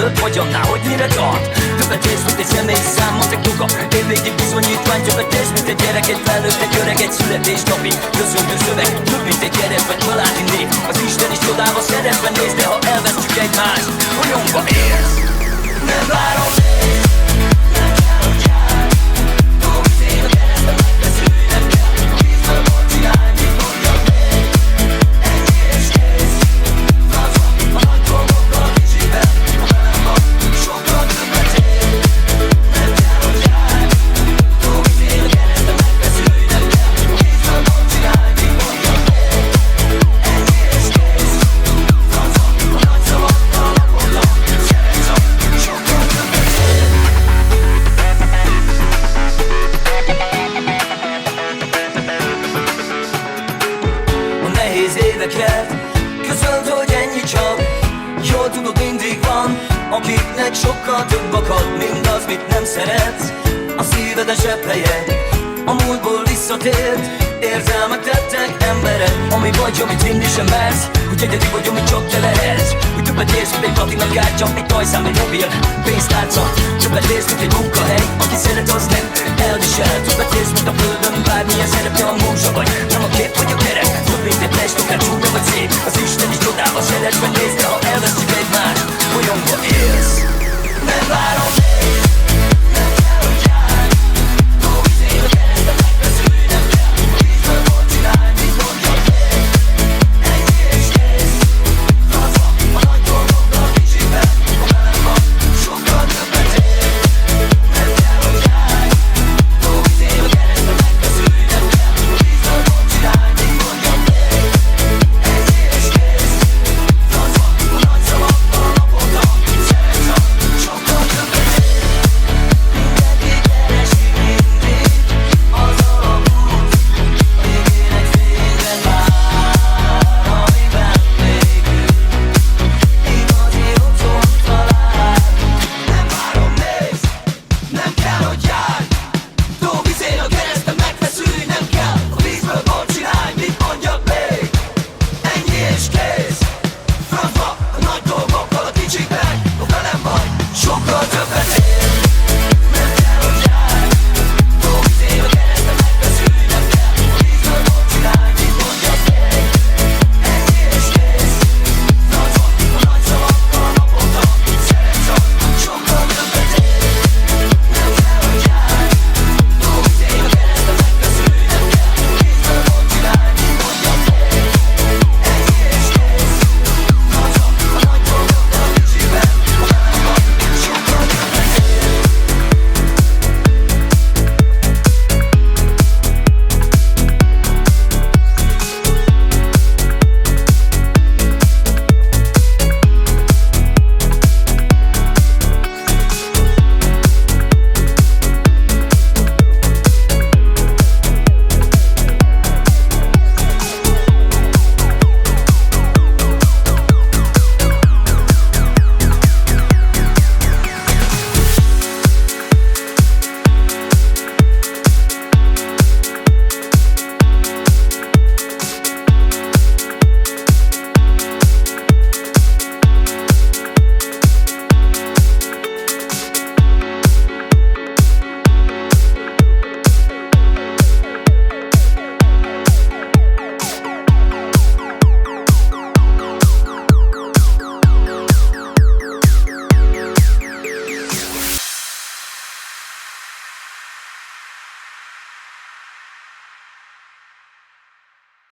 előtt vagy annál, hogy mire tart. Többet érsz, mint egy személyszám, most egy tuka évvégi bizonyítvány. Többet érsz, mint egy gyerek, egy felnőtt, egy öreg, egy születésnapi köszöntő szöveg, több mint egy keret vagy családi név. Az Isten is csodálva szeretve néz, de ha elvesztjük egymást, folyomba érsz. Nem várom, nézd, nem kell, hogy jár. Dolgozz én a keresztbe, megfeszülj, nem kell. Vízből volt csinálj, mit mondjak még. Ennyi és kész. Francba, a nagy dolgokkal kicsiben. Ha velem van, sokkal többet ér. Nem kell, hogy jár. Dolgozz én a keresztbe, megfeszülj, nem kell. Vízből volt csinálj, mit mondjak még. Ennyi és kész. Francba, a nagy szavakkal lakodlak. Szeretsz, sokkal többet ér. A nehéz éveket közöld, hogy ennyi csak. Jól tudod, mindig van, akiknek sokkal több akad, mint az, mit nem szeretsz. A szíved a zsebhelye, a múltból visszatért érzelmek, tettek emberek. Ami vagy, amit hinni sem mersz, hogy egyedi vagy, amit csak te lehetsz. Hogy többet érsz, mint egy platina kártya, egy tajszám, egy mobil, pénztárca. Többet érsz, mint egy munkahely, aki szeret, az nem elvisel. Többet érsz, mint a földön, bármilyen szerepje a múzsa vagy. Nem a kép vagy a kerek, több mint egy test, akár csúnya vagy szép. Az Isten is csodálva szeretve néz.